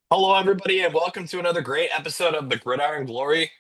Hello, everybody, and welcome to another great episode of the Gridiron Glory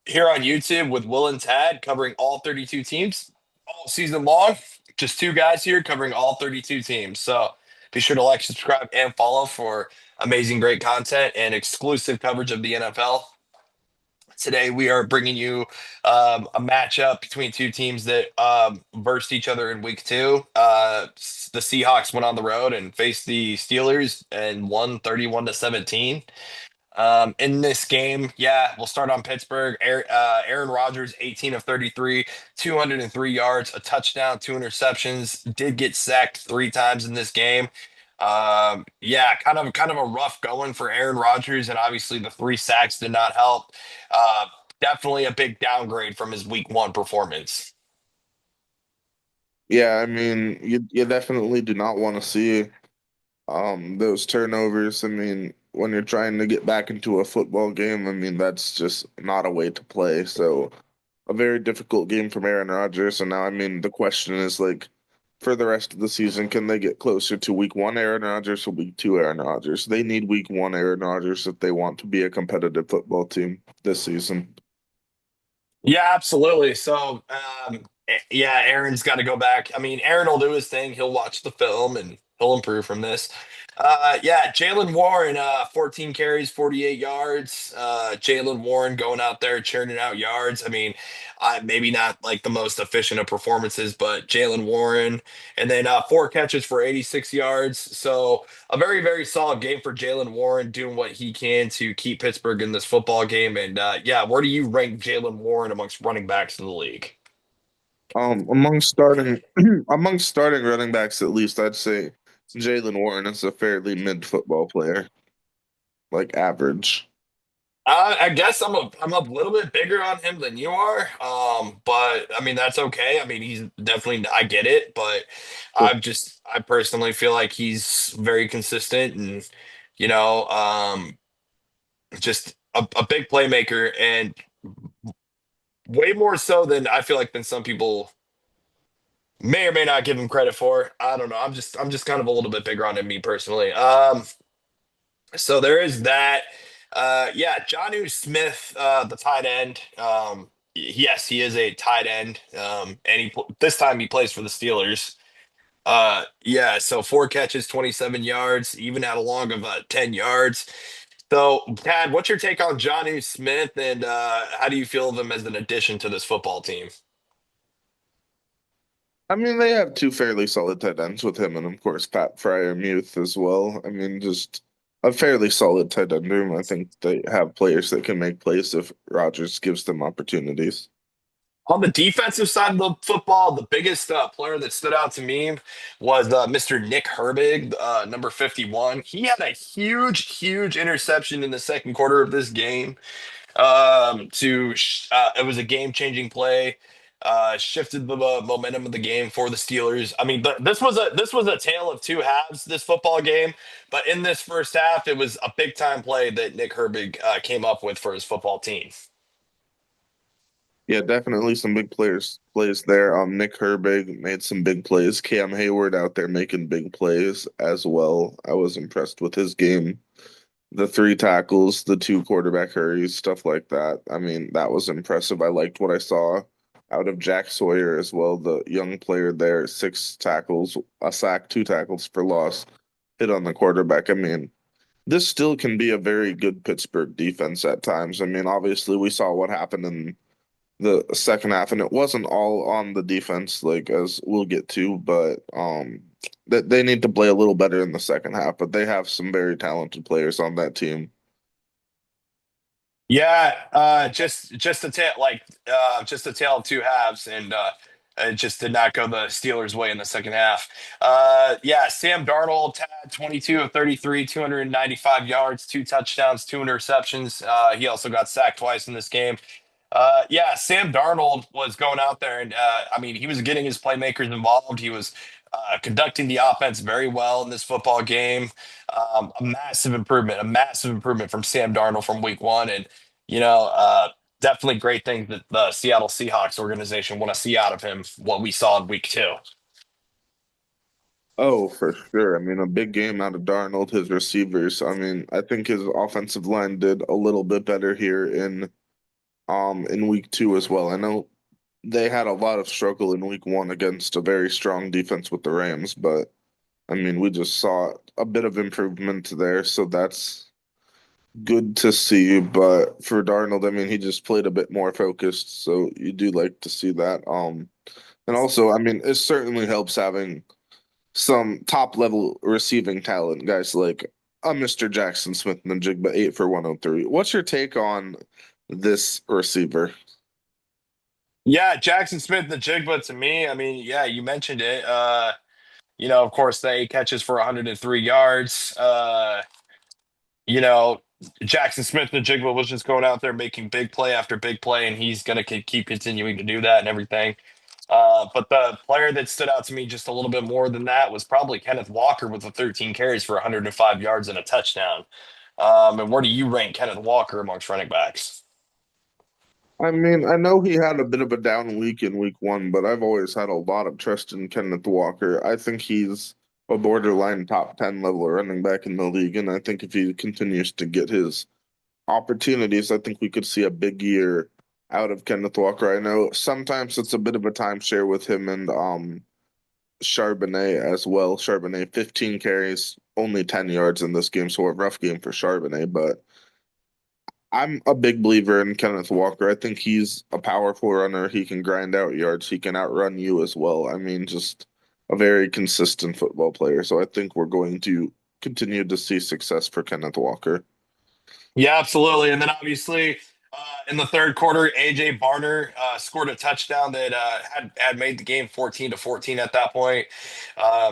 here on YouTube with Will and Tad covering all 32 teams all season long. Just two guys here covering all 32 teams. So be sure to like, subscribe, and follow for amazing, great content and exclusive coverage of the NFL. Today, we are bringing you a matchup between two teams that versed each other in week two. The Seahawks went on the road and faced the Steelers and won 31-17. In this game, yeah, we'll start on Pittsburgh. Aaron Rodgers, 18 of 33, 203 yards, a touchdown, two interceptions. Did get sacked three times in this game. Yeah, kind of a rough going for Aaron Rodgers, and obviously the three sacks did not help. Uh, Definitely a big downgrade from his week one performance. Yeah, I mean, you definitely do not want to see those turnovers. I mean, when you're trying to get back into a football game, I mean, that's just not a way to play. So, a very difficult game from Aaron Rodgers. And now, I mean, the question is like, for the rest of the season, can they get closer to week one Aaron Rodgers or week two Aaron Rodgers? They need week one Aaron Rodgers if they want to be a competitive football team this season. Yeah, absolutely. So, yeah, Aaron's got to go back. I mean, Aaron will do his thing. He'll watch the film and he'll improve from this. Yeah, Jalen Warren, 14 carries, 48 yards. Jalen Warren going out there churning out yards. I mean, maybe not like the most efficient of performances, but Jalen Warren, and then four catches for 86 yards. So a very, very solid game for Jalen Warren, doing what he can to keep Pittsburgh in this football game. And yeah, where do you rank Jalen Warren amongst running backs in the league? Among starting among starting running backs, at least I'd say Jalen Warren is a fairly mid football player, like average. I guess I'm a little bit bigger on him than you are. But I mean that's okay. I mean he's definitely I get it, but I personally feel like he's very consistent and you know just a big playmaker and way more so than I feel like than some people may or may not give him credit for. I don't know. I'm just kind of a little bit bigger on him, me personally. So there is that. Yeah, Jonnu Smith, the tight end. Yes, he is a tight end. And this time he plays for the Steelers. Yeah, so four catches, 27 yards, even had a long of 10 yards. So, Tad, what's your take on Jonnu Smith, and how do you feel of him as an addition to this football team? I mean, they have two fairly solid tight ends with him, and of course Pat Fryermuth as well. I mean, just a fairly solid tight end room. I think they have players that can make plays if Rodgers gives them opportunities. On the defensive side of the football, the biggest player that stood out to me was Mr. Nick Herbig, number 51. He had a huge, huge interception in the second quarter of this game. It was a game-changing play. Shifted the momentum of the game for the Steelers. I mean, this was a tale of two halves. This football game, but in this first half, it was a big-time play that Nick Herbig came up with for his football team. Yeah, definitely some big plays there. Nick Herbig made some big plays. Cam Hayward out there making big plays as well. I was impressed with his game. The three tackles, the two quarterback hurries, stuff like that. I mean, that was impressive. I liked what I saw out of Jack Sawyer as well, the young player there. Six tackles, a sack, two tackles for loss, hit on the quarterback. I mean, this still can be a very good Pittsburgh defense at times. I mean, obviously, we saw what happened in the second half, and it wasn't all on the defense, like as we'll get to, but that they need to play a little better in the second half. But they have some very talented players on that team. Yeah, just a tale just a tale of two halves, and it just did not go the Steelers' way in the second half. Yeah, Sam Darnold had 22 of 33, 295 yards, two touchdowns, two interceptions. He also got sacked twice in this game. Yeah, Sam Darnold was going out there, and I mean, he was getting his playmakers involved. He was conducting the offense very well in this football game. A massive improvement from Sam Darnold from week one. And, you know, definitely great things that the Seattle Seahawks organization want to see out of him, what we saw in week two. Oh, for sure. I mean, a big game out of Darnold, his receivers. I mean, I think his offensive line did a little bit better here in week two as well. I know they had a lot of struggle in week one against a very strong defense with the Rams, but I mean, we just saw a bit of improvement there, so that's good to see. But for Darnold, I mean, he just played a bit more focused, so you do like to see that. And also, I mean, it certainly helps having some top level receiving talent, guys like Mr. Jackson Smith and the Jigba 8 for 103. What's your take on this receiver? Yeah, Jackson Smith, the Jigba to me. I mean, yeah, you mentioned it. Of course, the 8 catches for 103 yards. You know, Jackson Smith, the Jigba, was just going out there making big play after big play, and he's going to keep continuing to do that and everything. But the player that stood out to me just a little bit more than that was probably Kenneth Walker with the 13 carries for 105 yards and a touchdown. And where do you rank Kenneth Walker amongst running backs? I mean, I know he had a bit of a down week in week one, but I've always had a lot of trust in Kenneth Walker. I think he's a borderline top 10 level running back in the league, and I think if he continues to get his opportunities, I think we could see a big year out of Kenneth Walker. I know sometimes it's a bit of a timeshare with him and Charbonnet as well. Charbonnet 15 carries, only 10 yards in this game, so a rough game for Charbonnet, but I'm a big believer in Kenneth Walker. I think he's a powerful runner. He can grind out yards. He can outrun you as well. I mean, just a very consistent football player. So I think we're going to continue to see success for Kenneth Walker. Yeah, absolutely. And then obviously in the third quarter, AJ Barner scored a touchdown that had made the game 14-14 at that point.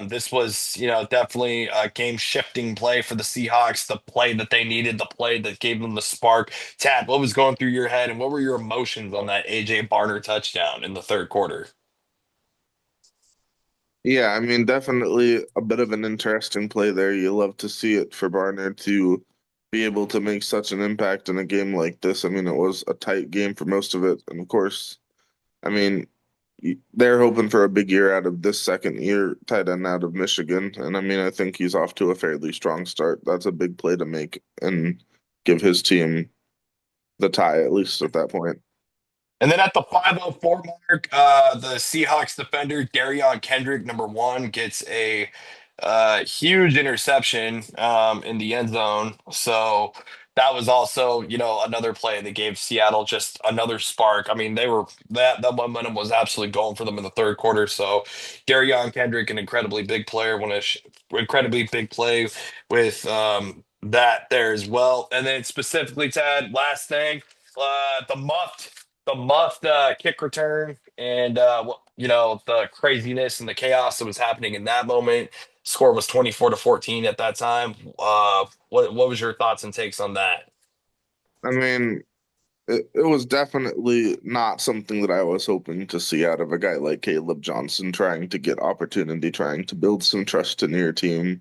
This was, definitely a game shifting play for the Seahawks, the play that they needed, the play that gave them the spark. Tad, what was going through your head and what were your emotions on that AJ Barner touchdown in the third quarter? Yeah, I mean, definitely a bit of an interesting play there. You love to see it for Barner to be able to make such an impact in a game like this. I mean, it was a tight game for most of it. And of course, I mean, they're hoping for a big year out of this second year tight end out of Michigan. And I mean, I think he's off to a fairly strong start. That's a big play to make and give his team the tie, at least at that point. And then at the 5:04 mark, the Seahawks defender, Darion Kendrick, number one, gets a huge interception in the end zone. So that was also, another play that gave Seattle just another spark. I mean, they were that momentum was absolutely going for them in the third quarter. So Darion Kendrick, an incredibly big player, incredibly big play with that there as well. And then specifically, Tad, last thing, the muffed kick return and the craziness and the chaos that was happening in that moment. Score was 24-14 at that time. What was your thoughts and takes on that? I mean, it was definitely not something that I was hoping to see out of a guy like Caleb Johnson trying to get opportunity, trying to build some trust in your team.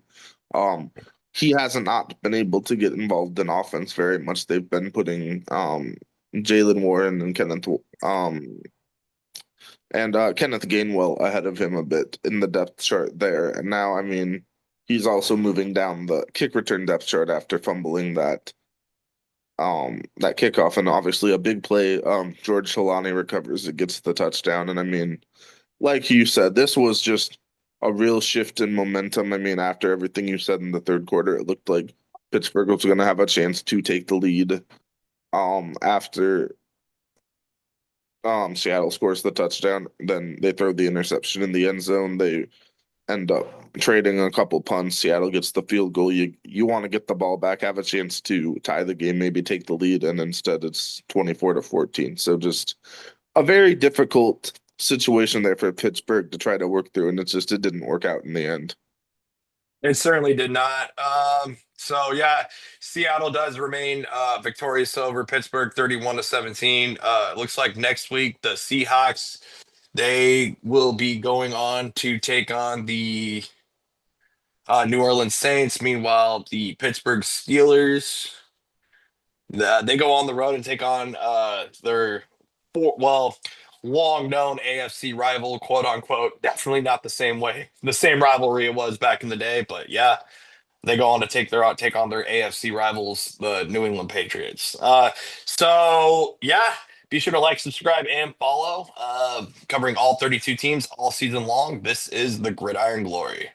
Um, he hasn't not been able to get involved in offense very much. They've been putting Jalen Warren and Kenneth Gainwell ahead of him a bit in the depth chart there. And now, I mean, he's also moving down the kick return depth chart after fumbling that kickoff, and obviously a big play. George Solani recovers, it gets the touchdown. And I mean, like you said, this was just a real shift in momentum. I mean, after everything you said in the third quarter, it looked like Pittsburgh was going to have a chance to take the lead. After Seattle scores the touchdown, then they throw the interception in the end zone. They end up trading a couple punts. Seattle gets the field goal. You want to get the ball back, have a chance to tie the game, maybe take the lead, and instead it's 24-14. So just a very difficult situation there for Pittsburgh to try to work through, and it didn't work out in the end. It certainly did not. So yeah, Seattle does remain victorious over Pittsburgh 31-17. It looks like next week the Seahawks they will be going on to take on the New Orleans Saints. Meanwhile, the Pittsburgh Steelers they go on the road and take on their four. Well, long known AFC rival, quote unquote. Definitely not the same rivalry it was back in the day, but yeah, they go on to take on their AFC rivals, the New England Patriots. So yeah, be sure to like, subscribe, and follow. Covering all 32 teams all season long. This is the Gridiron Glory.